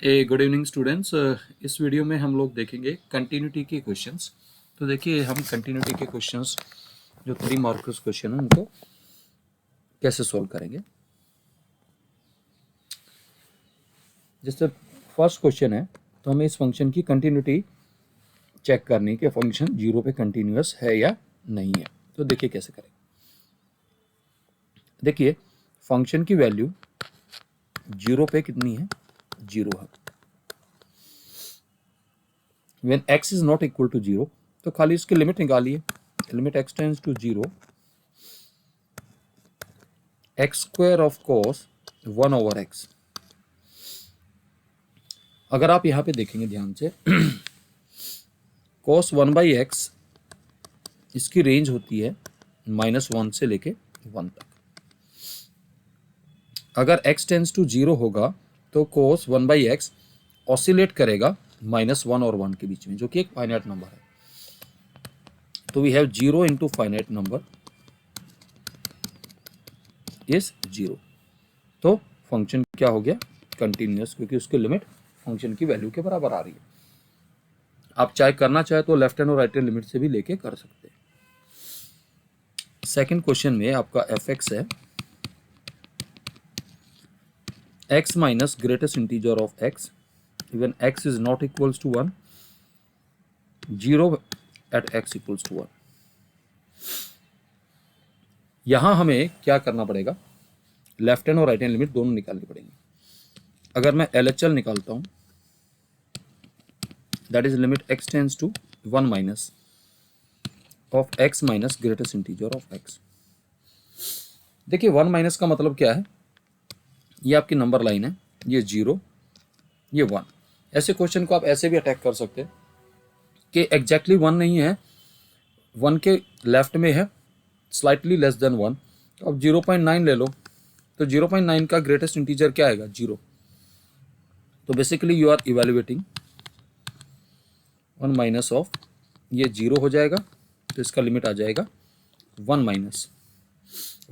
Good evening students. इस video में हम लोग देखेंगे कंटिन्यूटी के क्वेश्चंस। तो देखिए हम कंटिन्यूटी के क्वेश्चंस जो 3 मार्क्स क्वेश्चन है उनको कैसे सॉल्व करेंगे। जैसे फर्स्ट क्वेश्चन है तो हमें इस फंक्शन की कंटिन्यूटी चेक करनी है कि फंक्शन 0 पे कंटिन्यूअस है या नहीं है। तो देखिए कैसे करेंगे। देखिए फंक्शन की वैल्यू 0 पे कितनी है, 0 है। When x is not equal to 0 तो खाली इसकी लिमिट निकालिए। Limit x tends to 0 x square of cos 1 over x। अगर आप यहाँ पे देखेंगे ध्यान से cos 1 बाई एक्स इसकी रेंज होती है -1 से लेके 1 तक। अगर x टेंड्स टू 0 होगा तो cos 1 बाई एक्स ऑसिलेट करेगा -1 और 1 के बीच में, जो कि एक फाइनाइट नंबर है। तो we have 0 into finite number is 0। तो फंक्शन क्या हो गया, कंटिन्यूअस, क्योंकि उसकी लिमिट फंक्शन की वैल्यू के बराबर आ रही है। आप चाहे करना चाहे तो लेफ्ट हैंड और राइट हैंड लिमिट से भी लेके कर सकते हैं। सेकंड क्वेश्चन में आपका fx है x minus greatest integer of x when x is not equals to 1, 0 at x equals to 1। यहां हमें क्या करना पड़ेगा, लेफ्ट हैंड और राइट हैंड लिमिट दोनों निकालनी पड़ेंगी। अगर मैं LHL निकालता हूं that is limit x tends to 1 minus of x minus greatest integer of x। देखिए 1 माइनस का मतलब क्या है, ये आपकी नंबर लाइन है, ये 0 ये 1। ऐसे क्वेश्चन को आप ऐसे भी अटैक कर सकते हैं कि एग्जैक्टली 1 नहीं है, 1 के लेफ्ट में है, स्लाइटली लेस देन 1। तो अब 0.9 ले लो तो 0.9 का ग्रेटेस्ट इंटीजर क्या आएगा, 0। तो basically you are evaluating 1 minus of ये 0 हो जाएगा, तो इसका लिमिट आ जाएगा 1 माइनस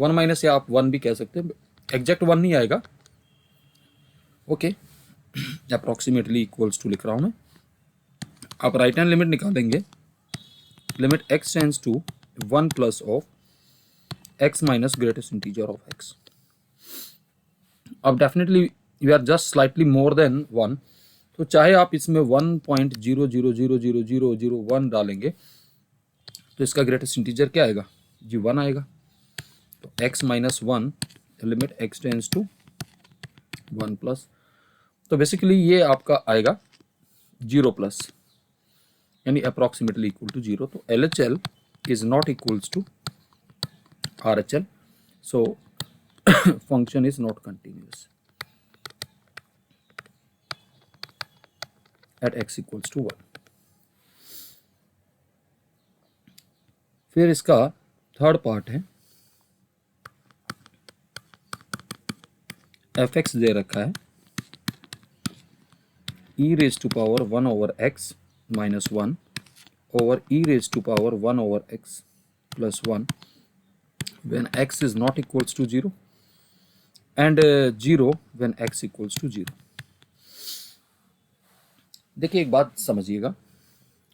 1 माइनस, या आप 1 भी कह सकते हैं, एग्जैक्ट 1 नहीं आएगा। ओके, अप्रॉक्सीमेटली इक्वल्स टू लिख रहा हूं मैं। आप राइट हैंड लिमिट निकालेंगे, limit x tends to 1 plus of x minus greatest integer of x। अब definitely you are just slightly more than 1, तो चाहे आप इसमें 1.00000001 डालेंगे तो इसका ग्रेटेस्ट इंटीजर क्या आएगा, जी 1 आएगा। तो x minus 1 limit x tends to 1 plus, तो बेसिकली ये आपका आएगा 0 प्लस, यानी अप्रॉक्सीमेटली इक्वल टू 0। तो LHL is not equals to RHL, so function is not continuous at x equals to 1। फिर इसका थर्ड पार्ट है, fx दे रखा है e raise to power 1 over x minus 1 over e raise to power 1 over x plus 1 when x is not equals to 0 and 0 when x equals to 0। देखिए एक बात समझिएगा,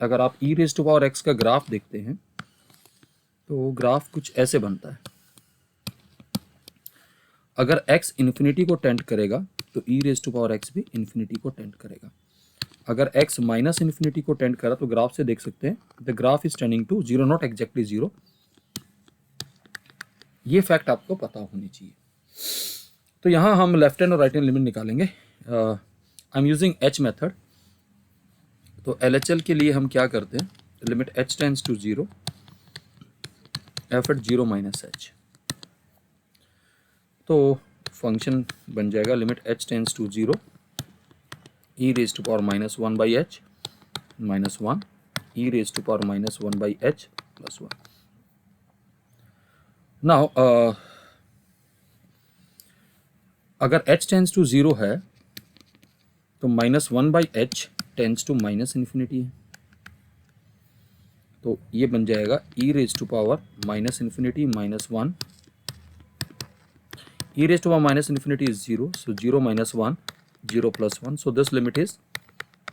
अगर आप e raise to power x का graph देखते हैं तो ग्राफ कुछ ऐसे बनता है। अगर x इन्फिनिटी को टेंड करेगा तो e raise to power x भी इन्फिनिटी को टेंड करेगा। अगर x माइनस इन्फिनिटी को टेंड करा तो ग्राफ से देख सकते हैं the graph is tending to 0, not exactly 0। ये फैक्ट आपको पता होनी चाहिए। तो यहाँ हम लेफ्ट हैंड और राइट हैंड लिमिट निकालेंगे। I am using h method. तो LHL के लिए हम क्या करते हैं, limit h tends to 0 f at 0 minus h। तो फंक्शन बन जाएगा limit h tends to 0 e raise to power minus 1 by h minus 1 e raise to power minus 1 by h plus 1। Now अगर h टेंड्स टू 0 है तो minus 1 by h tends to minus infinity है, तो ये बन जाएगा e raise to power minus infinity minus 1, e raise to power minus infinity is 0, so 0 minus 1 0 plus 1. So this limit is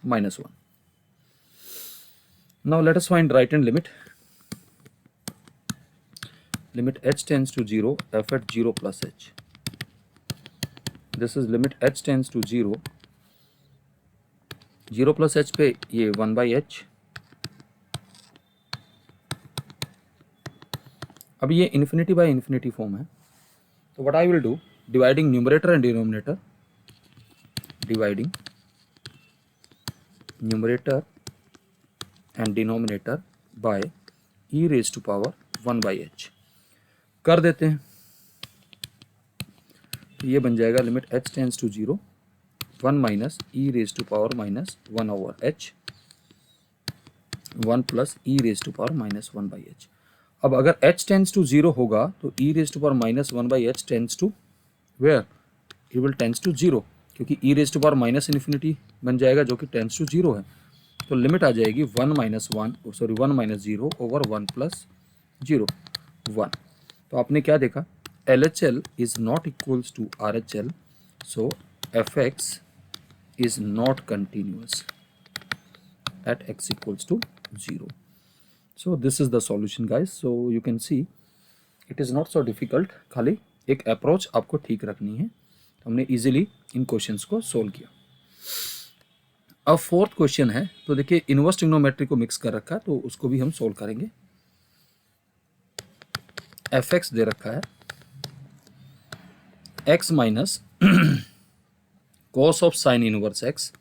minus 1. Now let us find right hand limit. Limit h tends to 0, f at 0 plus h. This is limit h tends to 0. 0 plus h पे ये 1 by h. अब ये infinity by infinity form है. तो what I will do, dividing numerator and denominator, dividing numerator and denominator by e raised to power 1 by h कर देते हैं. तो ये बन जाएगा limit h tends to 0, 1 minus e raise to power minus 1 over h, 1 plus e raise to power minus 1 by h. अब अगर h tends to 0 होगा तो e raise to power minus 1 by h tends to where, it will tends to 0, क्योंकि e raise to power minus infinity बन जाएगा जो कि tense to 0 है. तो लिमिट आ जाएगी 1 माइनस 0 ओवर 1 प्लस 0, 1. तो आपने क्या देखा, LHL is not equals to RHL, so fx is not continuous at x equals to 0. So this is the solution guys. So you can see it is not so difficult, खाली एक approach आपको ठीक रखनी है. तो हमने easily इन questions को solve किया. अब फोर्थ क्वेश्चन है, तो देखिए इनवर्स ट्रिग्नोमेट्री को मिक्स कर रखा है, तो उसको भी हम सोल्व करेंगे. fx दे रखा है x minus cos of sine inverse x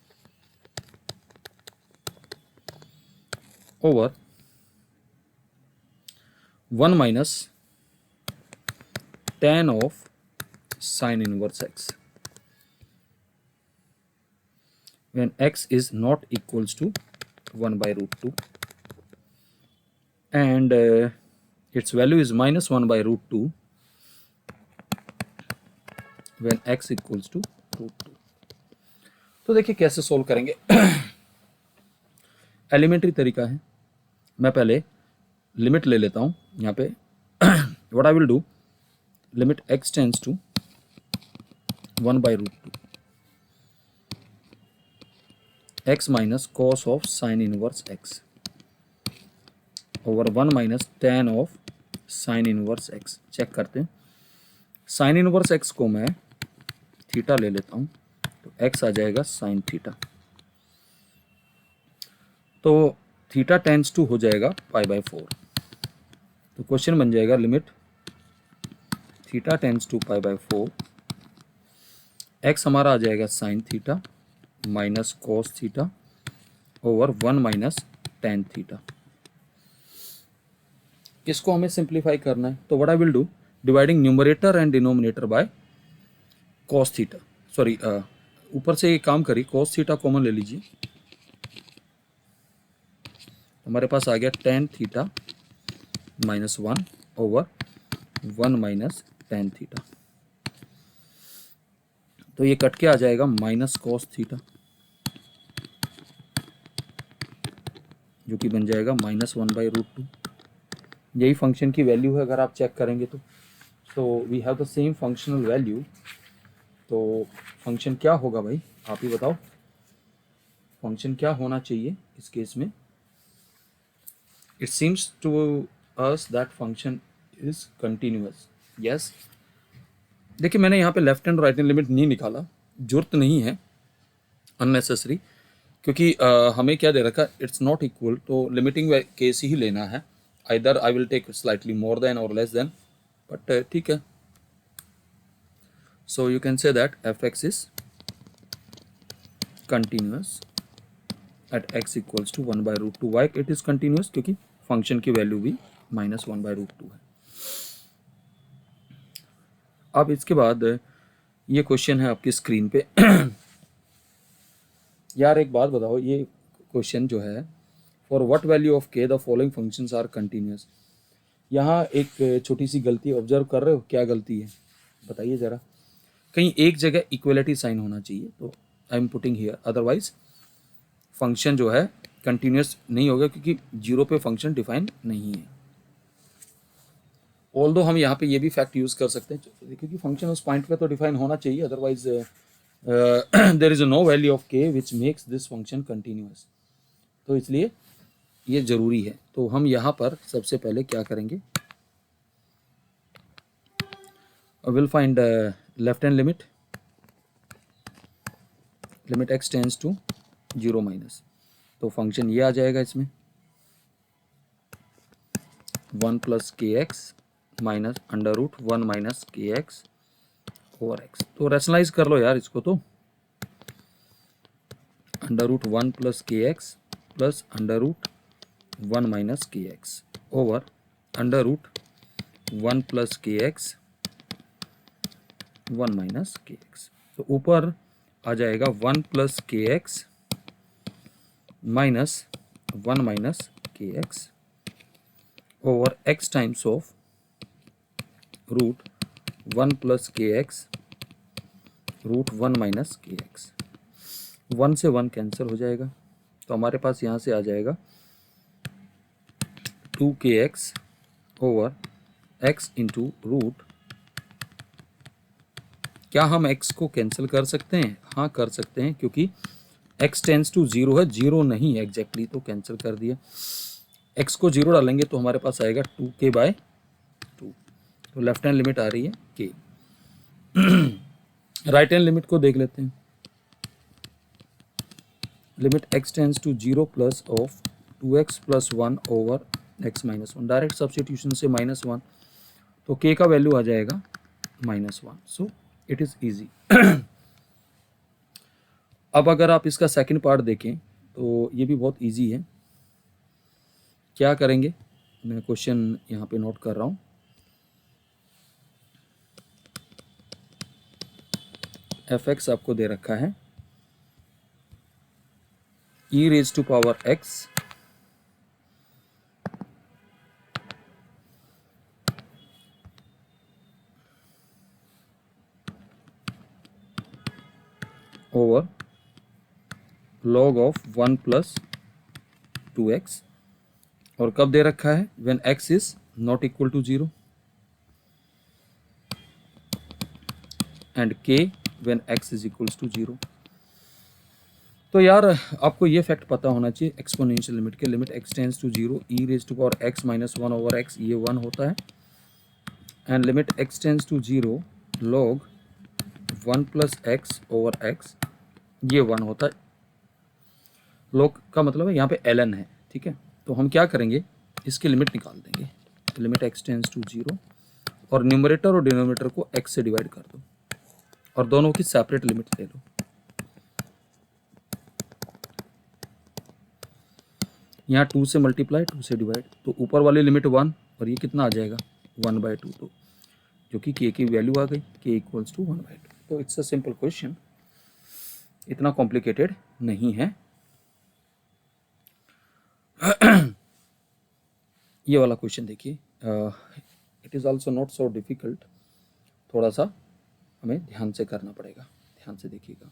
over 1 minus tan of sine inverse x when x is not equals to 1 by root 2 and its value is minus 1 by root 2 when x equals to root 2. तो देखिए कैसे solve करेंगे. Elementary तरीका है. मैं पहले limit ले लेता हूँ यहाँ पे. What I will do, limit x tends to 1 by root 2 x minus cos of sine inverse x over 1 minus tan of sine inverse x. Check करते हैं. साइन इनवर्स x को मैं थीटा ले लेता हूँ, तो x आ जाएगा साइन थीटा. तो थीटा टेंस टू हो जाएगा पाई बाय 4. तो क्वेश्चन बन जाएगा limit theta tends to pi by 4, x हमारा आ जाएगा sine theta minus cos theta over 1 minus tan theta. इसको हमें सिंप्लीफाई करना है. तो what I will do, dividing numerator and denominator by cos theta, sorry ऊपर से ये काम करिए, कॉस थीटा कॉमन ले लीजिए. हमारे पास आ गया tan theta minus 1 over 1 minus tan theta. तो ये कट के आ जाएगा माइनस कॉस थीटा, जो कि बन जाएगा माइनस 1 बाई रूट 2. यही फंक्शन की वैल्यू है अगर आप चेक करेंगे तो. So we have the same functional value. तो फंक्शन क्या होगा भाई, आप ही बताओ, फंक्शन क्या होना चाहिए इस केस में. It seems to us that function is continuous. Yes, देखिए मैंने यहाँ पे left hand right hand limit नहीं निकाला, जरूरत नहीं है, अननेसेसरी, क्योंकि हमें क्या दे रखा है, इट्स नॉट इक्वल, तो लिमिटिंग केस ही लेना है. Either I will take slightly more than और लेस देन, बट ठीक है. So you can say that f x is continuous at x equals to 1 by root 2. Why it is continuous, क्योंकि function की value भी minus 1 by root 2 है. अब इसके बाद ये क्वेश्चन है आपकी स्क्रीन पे. यार एक बात बताओ, ये क्वेश्चन जो है, for what value of k the following functions are continuous. यहाँ एक छोटी सी गलती ऑब्जर्व कर रहे हो, क्या गलती है बताइए ज़रा. कहीं एक जगह इक्वलिटी साइन होना चाहिए, तो I am putting here, otherwise function जो है कंटिन्यूअस नहीं होगा, क्योंकि जीरो पे फंक्शन डिफाइन नहीं है. ऑल्दो हम यहाँ पे ये भी फैक्ट यूज़ कर सकते हैं, क्योंकि फंक्शन उस पॉइंट पे तो डिफाइन होना चाहिए, otherwise there is no value of k which makes this function continuous, तो इसलिए ये जरूरी है। तो हम यहाँ पर सबसे पहले क्या करेंगे, will find left hand limit, limit x tends to 0 minus, तो फंक्शन ये आ जाएगा इसमें 1 plus k x minus under root 1 minus k x over x. तो रैशनलाइज कर लो यार इसको, तो under root 1 plus k x plus under root 1 minus k x over under root 1 plus k x 1 minus k x. तो ऊपर आ जाएगा 1 plus k x minus 1 minus k x over x times of root 1 plus k x root 1 minus k x. 1 से 1 cancel हो जाएगा, तो हमारे पास यहाँ से आ जाएगा 2 k x over x into root, क्या हम x को कैंसिल कर सकते हैं? हाँ कर सकते हैं, क्योंकि x टेंस टू 0 है, 0 नहीं है एग्जैक्टली, तो कैंसिल कर दिया। x को 0 डालेंगे तो हमारे पास आएगा 2k/2, तो लेफ्ट हैंड लिमिट आ रही है k। राइट हैंड लिमिट को देख लेते हैं, limit x tends to 0 plus of 2x plus 1 over x minus 1, direct substitution से -1, तो k का वैल्यू आ जाएगा -1, सो इट इज़ ईजी। अब अगर आप इसका सेकंड पार्ट देखें तो ये भी बहुत इजी है। क्या करेंगे, मैं क्वेश्चन यहाँ पे नोट कर रहा हूँ। fx आपको दे रखा है e raise to power x over log of 1 plus 2x, और कब दे रखा है, when x is not equal to 0 and k when x is equals to 0। तो यार आपको ये फैक्ट पता होना चाहिए एक्सपोनेंशियल लिमिट के, limit x tends to 0 e raise to power x minus 1 over x, ये 1 होता है, and limit x tends to 0 log 1 plus x over x, ये 1 होता है। log का मतलब है यहाँ पे ln है, ठीक है। तो हम क्या करेंगे, इसकी लिमिट निकाल देंगे, लिमिट x टेंस टू 0, और न्यूमरेटर और डिनोमिनेटर को x से डिवाइड कर दो, और दोनों की सेपरेट लिमिट ले लो। यहाँ 2 से मल्टीप्लाई, 2 से डिवाइड, तो ऊपर वाली लिमिट 1, और ये कितना आ जाएगा 1/2, तो जो कि k की वैल्यू आ गई, k इक्वल्स टू 1/2। तो इट्स अ सिंपल क्वेश्चन, इतना कॉम्प्लिकेटेड नहीं है। ये वाला क्वेश्चन देखिए, it is also not so difficult, थोड़ा सा हमें ध्यान से करना पड़ेगा, ध्यान से देखिएगा।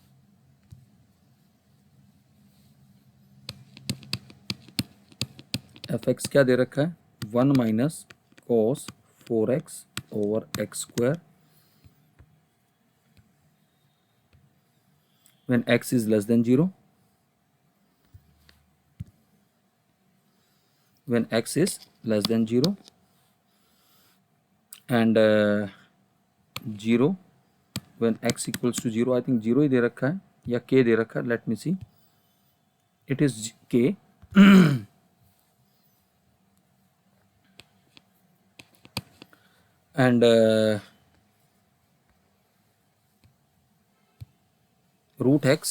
एफ एक्स क्या दे रखा है, 1 minus cos 4x over x square when x is less than 0, when x is less than 0 and 0 when x equals to 0, I think 0 ही दे रखा है या k दे रखा है, let me see, it is k। and root x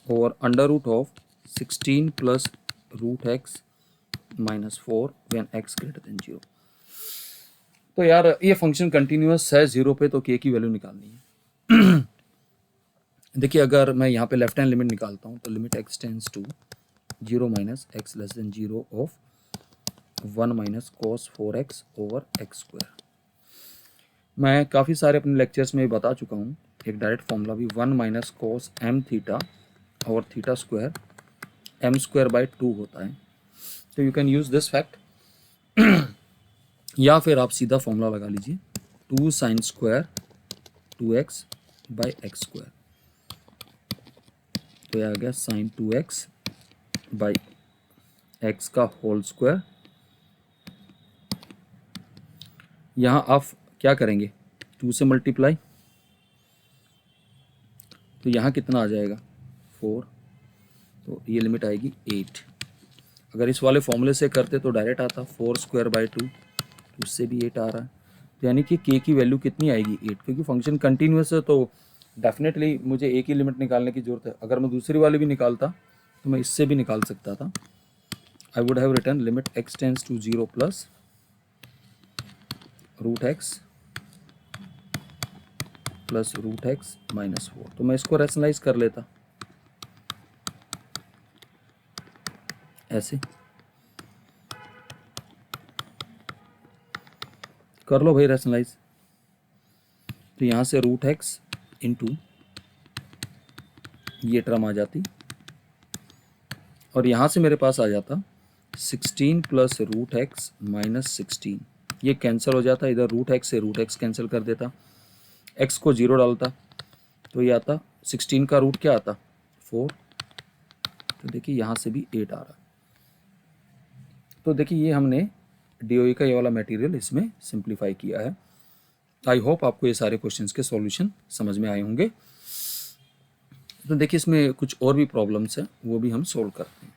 over under root of 16 plus root x minus 4 when x greater than 0। तो यार ये function continuous है 0 पे, तो k की वैल्यू निकालनी है। देखिए अगर मैं यहाँ पे लेफ्ट हैंड लिमिट निकालता हूँ, तो limit x tends to 0 minus x less than 0 of 1 minus cos 4x over x square. मैं काफ़ी सारे अपने लेक्चर्स में बता चुका हूँ, एक डायरेक्ट फॉर्मूला भी 1 माइनस कॉस m थीटा और theta square m square by 2 होता है। तो you can use this fact, या फिर आप सीधा फॉर्मूला लगा लीजिए 2 sine square 2x by x square, तो यह आ गया साइन 2x बाई एक्स का होल स्क्वायर। यहाँ आप क्या करेंगे, 2 से मल्टीप्लाई, तो यहाँ कितना आ जाएगा 4, तो ये लिमिट आएगी 8। अगर इस वाले फॉर्मूले से करते तो डायरेक्ट आता 4 स्क्वायर बाई 2, तो उससे भी 8 आ रहा है। तो यानी कि k की वैल्यू कितनी आएगी 8, क्योंकि फंक्शन कंटिन्यूस है तो डेफिनेटली मुझे एक ही लिमिट निकालने की जरूरत है। अगर मैं दूसरी वाली भी निकालता तो मैं इससे भी निकाल सकता था। I would have written limit x tends to 0 plus root x plus root x minus 4। तो मैं इसको रैशनलाइज कर लेता ऐसे, कर लो भाई रैशनलाइज। तो यहाँ से रूट एक्स इंटू ये टर्म आ जाती, और यहाँ से मेरे पास आ जाता 16 प्लस रूट एक्स माइनस 16। ये कैंसिल हो जाता, इधर रूट एक्स से रूट एक्स कैंसिल कर देता, एक्स को 0 डालता, तो ये आता 16 का रूट क्या आता 4। तो देखिए यहाँ से भी 8 आ रहा। तो देखिए ये हमने DOE का ये वाला मटेरियल इसमें सिंप्लीफाई किया है। आई होप आपको ये सारे क्वेश्चंस के सॉल्यूशन समझ में आए होंगे। तो देखिए इसमें कुछ और भी प्रॉब्लम्स हैं, वो भी हम सोल्व करते हैं।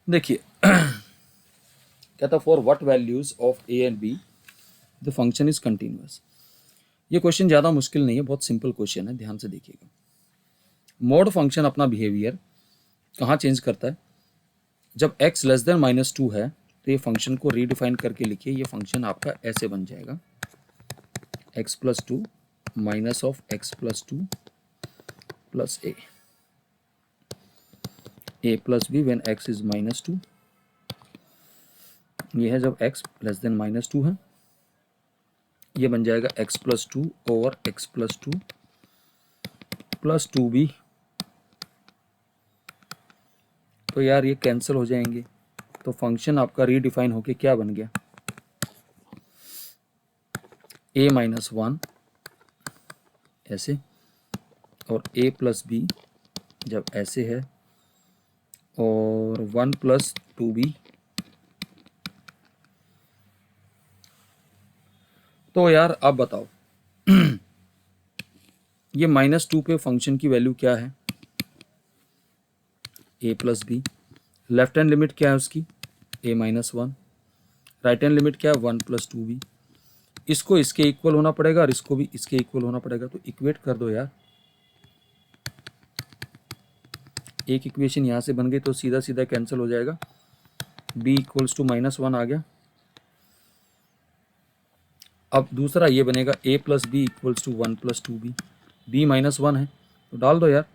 देखिए कहता for what values of a and b the function is continuous. ये क्वेश्चन ज़्यादा मुश्किल नहीं है, बहुत सिंपल क्वेश्चन है, ध्यान से देखिएगा। मोड फंक्शन अपना बिहेवियर कहाँ चेंज करता है, जब x लेस देन -2 है तो ये फंक्शन को रीडिफाइन करके लिखिए। ये फंक्शन आपका ऐसे बन जाएगा x plus 2 minus of x plus 2 plus a plus b when x is -2। ये है जब x लेस देन -2 है, ये बन जाएगा x plus 2 over x plus 2 plus 2b। तो यार ये कैंसिल हो जाएंगे, तो फंक्शन आपका रीडिफाइन होके क्या बन गया a माइनस 1 ऐसे, और a प्लस b जब ऐसे है, और 1 प्लस 2b। तो यार आप बताओ ये -2 पे फंक्शन की वैल्यू क्या है a plus b. Left hand limit क्या है उसकी a minus 1, right hand limit क्या है 1 प्लस 2b। इसको इसके इक्वल होना पड़ेगा और इसको भी इसके इक्वल होना पड़ेगा, तो इक्वेट कर दो यार। एक इक्वेशन यहाँ से बन गई तो सीधा सीधा कैंसिल हो जाएगा, b इक्वल्स टू -1 आ गया। अब दूसरा ये बनेगा a plus b equals to 1 plus 2b, b -1 है तो डाल दो यार।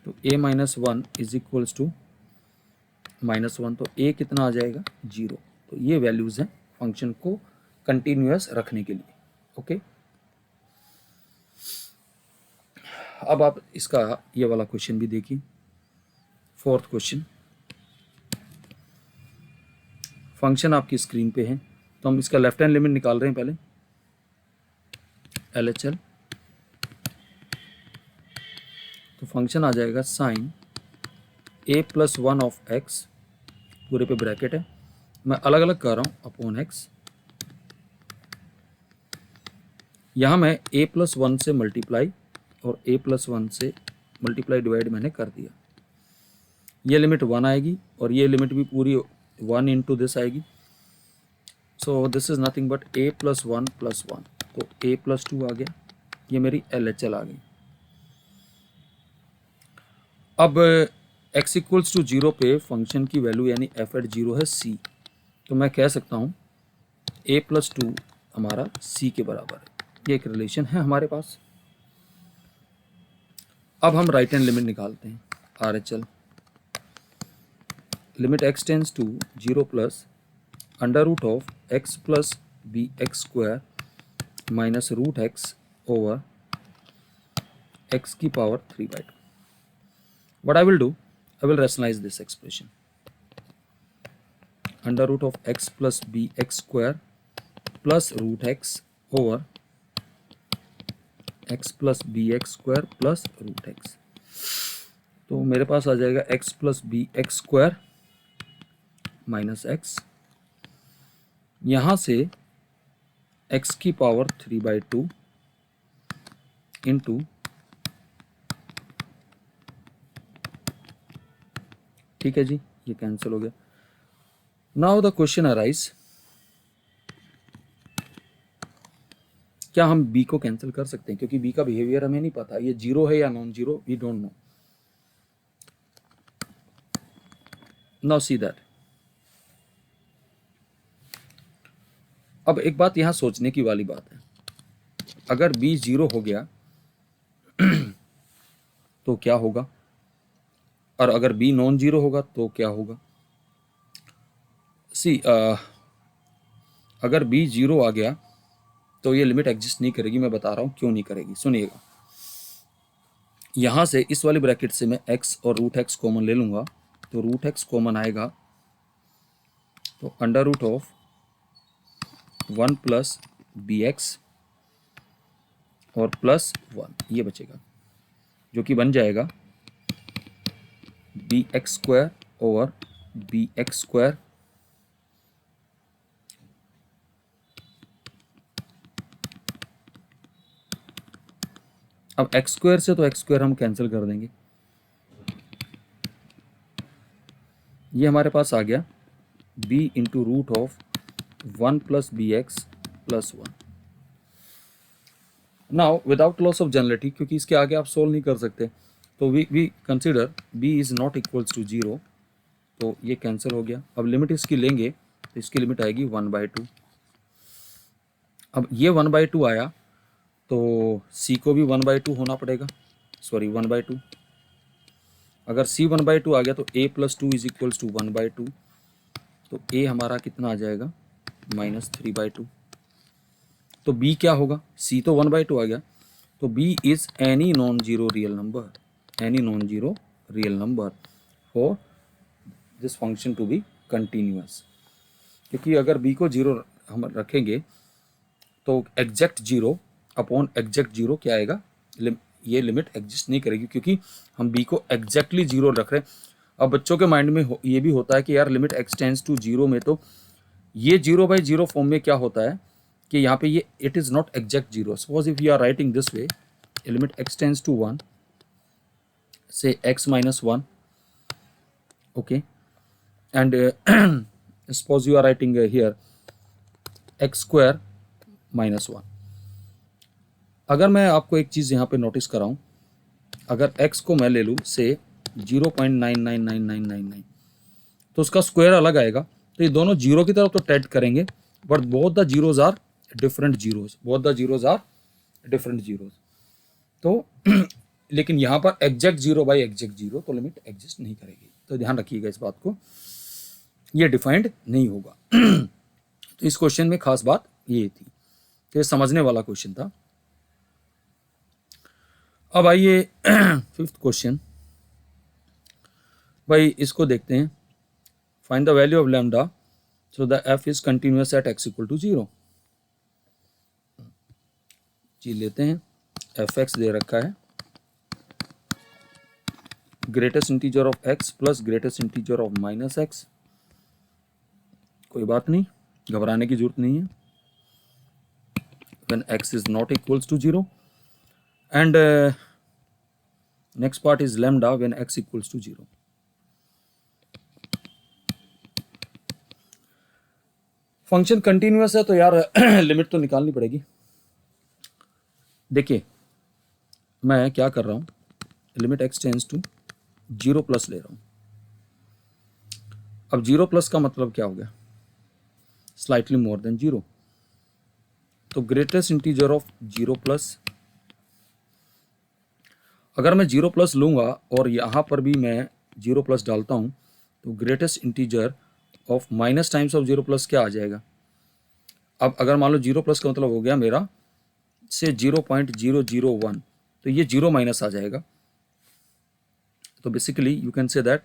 तो a minus 1 is equals to -1, तो a कितना आ जाएगा 0। तो ये वैल्यूज हैं फंक्शन को कंटिन्यूअस रखने के लिए। ओके, अब आप इसका ये वाला क्वेश्चन भी देखिए, 4th क्वेश्चन। फंक्शन आपकी स्क्रीन पे है, तो हम इसका लेफ्ट हैंड लिमिट निकाल रहे हैं पहले LHL। तो फंक्शन आ जाएगा sine a plus 1 of x, पूरे पे ब्रैकेट है, मैं अलग अलग कर रहा हूँ, अपॉन x। यहाँ मैं a प्लस 1 से मल्टीप्लाई और a प्लस 1 से मल्टीप्लाई डिवाइड मैंने कर दिया। ये लिमिट 1 आएगी और ये लिमिट भी पूरी 1 इंटू दिस आएगी। So this is nothing but a plus 1 plus 1, तो a प्लस 2 आ गया। ये मेरी LHL आ गई। अब x इक्वल्स टू 0 पे फंक्शन की वैल्यू यानी f एट 0 है c, तो मैं कह सकता हूँ a प्लस 2 हमारा c के बराबर है। ये एक रिलेशन है हमारे पास। अब हम राइट हैंड लिमिट निकालते हैं RHL। Limit x tends to 0 plus under root of x plus b x square minus root x over x की power 3/2. What I will do, I will rationalize this expression. Under root of x plus bx square plus root x over x plus bx square plus root x. तो मेरे पास आ जाएगा x plus bx square minus x, यहाँ से x की power 3/2 into, ठीक है जी, ये cancel हो गया. नाउ द क्वेश्चन अराइज, क्या हम b को कैंसिल कर सकते हैं? क्योंकि b का बिहेवियर हमें नहीं पता, ये जीरो है या non zero, we don't know. Now see that. अब एक बात यहां सोचने की वाली बात है, अगर b जीरो हो गया तो क्या होगा, और अगर b नॉन जीरो होगा तो क्या होगा. सी अगर b जीरो आ गया तो ये लिमिट एग्जिस्ट नहीं करेगी. मैं बता रहा हूं क्यों नहीं करेगी, सुनिएगा. यहां से इस वाली ब्रैकेट से मैं x और रूट x कॉमन ले लूंगा, तो रूट x कॉमन आएगा, तो under root of 1 plus b x और प्लस 1 ये बचेगा, जो कि बन जाएगा b x square over b x square अब एक्स स्क्वायर से तो एक्स स्क्वायर हम कैंसिल कर देंगे, ये हमारे पास आ गया b into root of 1 plus b x plus 1. Now without loss of generality, क्योंकि इसके आगे आप सोल्व नहीं कर सकते, तो we consider b is not equals to 0, तो ये कैंसिल हो गया. अब लिमिट इसकी लेंगे तो इसकी लिमिट आएगी 1/2. अब ये 1/2 आया तो c को भी 1/2 होना पड़ेगा, सॉरी 1/2. अगर c 1/2 आ गया तो a plus 2 is equals to 1/2, तो a हमारा कितना आ जाएगा -3/2. तो b क्या होगा, c तो 1/2 आ गया, तो b is any non zero real number, any non zero real number for this function to be continuous. क्योंकि अगर b को जीरो हम रखेंगे तो exact zero upon exact zero क्या आएगा, ये लिमिट एग्जिस्ट नहीं करेगी, क्योंकि हम b को एग्जैक्टली जीरो रख रहे हैं. अब बच्चों के माइंड में ये भी होता है कि यार लिमिट एक्सटेंड्स टू जीरो में तो ये 0/0 फॉर्म में क्या होता है कि यहाँ पे ये it is not exact zero. Suppose if you are writing this way, limit x tends to 1 से x minus 1, okay, and suppose you are writing here x square minus 1. अगर मैं आपको एक चीज़ यहाँ पे नोटिस कराऊँ, अगर x को मैं ले लूँ से 0.999999, तो उसका स्क्वायर अलग आएगा, तो ये दोनों जीरो की तरफ तो टेंड करेंगे, but both the zeros are different zeros, both the zeros are different zeros. तो लेकिन यहाँ पर exact zero by exact zero, तो लिमिट एग्जिस्ट नहीं करेगी. तो ध्यान रखिएगा इस बात को, ये डिफाइंड नहीं होगा. तो इस क्वेश्चन में खास बात ये थी, तो ये समझने वाला क्वेश्चन था. अब आइए फिफ्थ क्वेश्चन, भाई इसको देखते हैं. Find the value of lambda so the f is continuous at x equal to 0. जी लेते हैं, एफ एक्स दे रखा है, greatest integer of x plus greatest integer of minus x. कोई बात नहीं, घबराने की जरूरत नहीं है. when x is not equals to 0, and next part is lambda when x equals to 0. Function continuous है तो यार लिमिट तो निकालनी पड़ेगी. देखिए मैं क्या कर रहा हूं, limit x tends to 0 plus ले रहा हूं. अब 0 प्लस का मतलब क्या हो गया, स्लाइटली मोर देन 0. तो ग्रेटेस्ट इंटीजर ऑफ 0 प्लस, अगर मैं 0 प्लस लूंगा और यहां पर भी मैं 0 प्लस डालता हूं, तो greatest integer of minus times of 0 plus क्या आ जाएगा. अब अगर मान लो 0 प्लस का मतलब हो गया मेरा से 0.001, तो ये 0 माइनस आ जाएगा। तो basically you can say that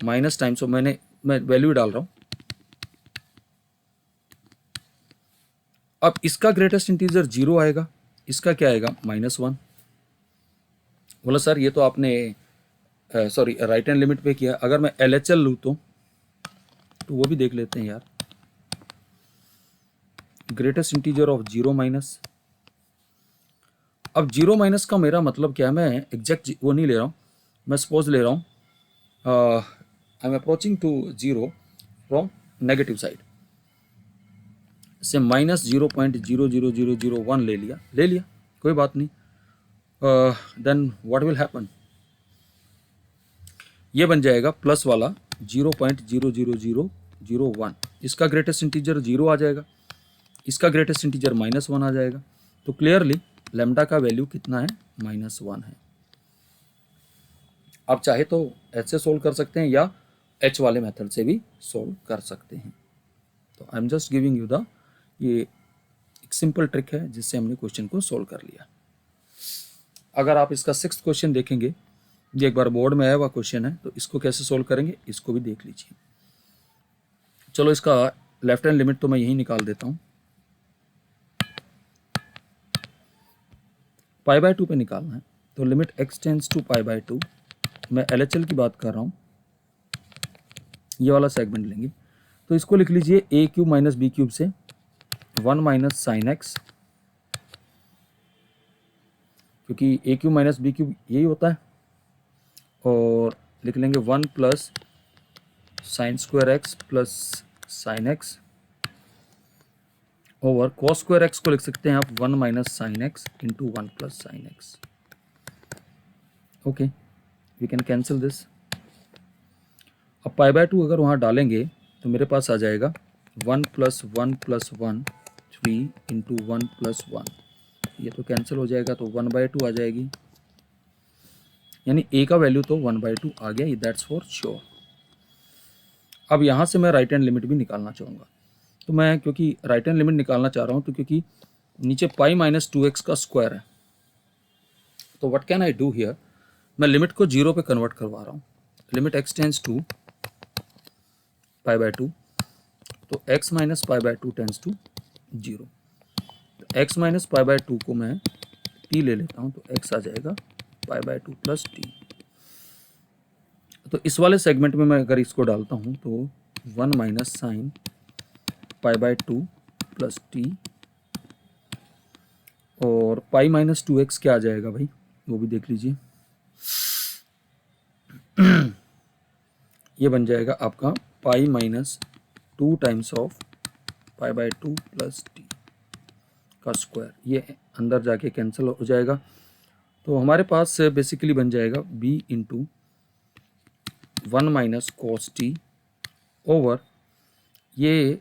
minus times of, मैं वैल्यू डाल रहा हूँ। अब इसका ग्रेटेस्ट इंटीजर 0 आएगा, इसका क्या आएगा -1। बोला सर ये तो आपने सॉरी राइट हैंड लिमिट पे किया, अगर मैं LHL लूँ तो वो भी देख लेते हैं यार। ग्रेटेस्ट इंटीजर ऑफ 0 माइनस, अब 0 माइनस का मेरा मतलब क्या है, मैं एग्जैक्ट वो नहीं ले रहा हूँ, मैं सपोज ले रहा हूँ I am approaching to 0 from negative side से -0.00001 ले लिया, कोई बात नहीं। देन व्हाट विल हैपन, ये बन जाएगा प्लस वाला 0.00001, इसका ग्रेटेस्ट इंटीजर 0 आ जाएगा, इसका ग्रेटेस्ट इंटीजर -1 आ जाएगा। तो क्लियरली लैम्डा का वैल्यू कितना है, -1 है। आप चाहे तो ऐसे सोल्व कर सकते हैं या H वाले मेथड से भी सोल्व कर सकते हैं। तो I am just giving you the, ये एक सिंपल ट्रिक है जिससे हमने क्वेश्चन को सोल्व कर लिया। अगर आप इसका 6th क्वेश्चन देखेंगे, ये एक बार बोर्ड में आया हुआ क्वेश्चन है, तो इसको कैसे सोल्व करेंगे इसको भी देख लीजिए। चलो इसका लेफ्ट हैंड लिमिट तो मैं यही निकाल देता हूँ, π/2 पे निकालना है। तो लिमिट x टेंड्स टू π/2, मैं LHL की बात कर रहा हूँ, ये वाला सेगमेंट लेंगे। तो इसको लिख लीजिए a³ - b³ से 1 - sin x, क्योंकि a³ - b³ यही होता है, और लिख लेंगे 1 + sin² x + sin x over cos² x को लिख सकते हैं आप 1 - sin x into 1 + sin x। Okay, we can cancel this. अब π/2 अगर वहाँ डालेंगे तो मेरे पास आ जाएगा 1 + 1 + 1 3 इंटू 1 + 1, ये तो कैंसिल हो जाएगा, तो 1/2 आ जाएगी, यानी a का वैल्यू तो 1/2 आ गया, ये दैट्स फॉर श्योर। अब यहाँ से मैं राइट हैंड लिमिट भी निकालना चाहूँगा, तो मैं क्योंकि राइट हैंड लिमिट निकालना चाह रहा हूँ, तो क्योंकि नीचे π - 2x का स्क्वायर है, तो what can I do here, मैं लिमिट को 0 पे कन्वर्ट करवा रहा हूँ। लिमिट x टेंड्स टू π/2, तो x - π/2 टेंड्स टू 0, तो x - π/2 को मैं t ले लेता हूँ, तो x आ जाएगा π/2 + t। तो इस वाले सेगमेंट में मैं अगर इसको डालता हूँ तो 1 - sin π/2 + t, और π - 2x क्या आ जाएगा भाई, वो भी देख लीजिए। ये बन जाएगा आपका π - 2 टाइम्स ऑफ π/2 + t का स्क्वायर, ये अंदर जाके कैंसिल हो जाएगा। तो हमारे पास बेसिकली बन जाएगा b into 1 - cos t over, ये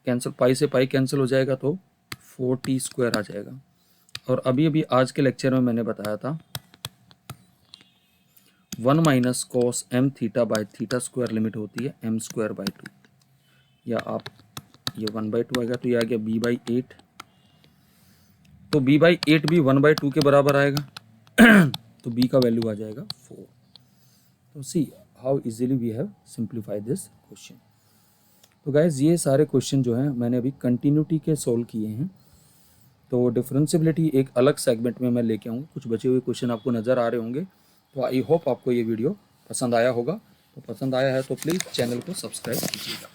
कैंसिल, पाई से पाई कैंसिल हो जाएगा, तो 4t² आ जाएगा। और अभी आज के लेक्चर में मैंने बताया था 1 - cos m(θ/θ²) लिमिट होती है m²/2, या आप ये 1/2 आएगा, तो ये आ गया b/8, तो b/8 भी 1/2 के बराबर आएगा, तो b का वैल्यू आ जाएगा 4। तो see how easily we have simplified this question. तो गाइज ये सारे क्वेश्चन जो हैं मैंने अभी कंटिन्यूटी के सॉल्व किए हैं, तो डिफरेंशियबिलिटी एक अलग सेगमेंट में मैं लेके आऊँगा, कुछ बचे हुए क्वेश्चन आपको नज़र आ रहे होंगे। तो आई होप आपको ये वीडियो पसंद आया होगा, तो पसंद आया है तो प्लीज़ चैनल को सब्सक्राइब कीजिएगा।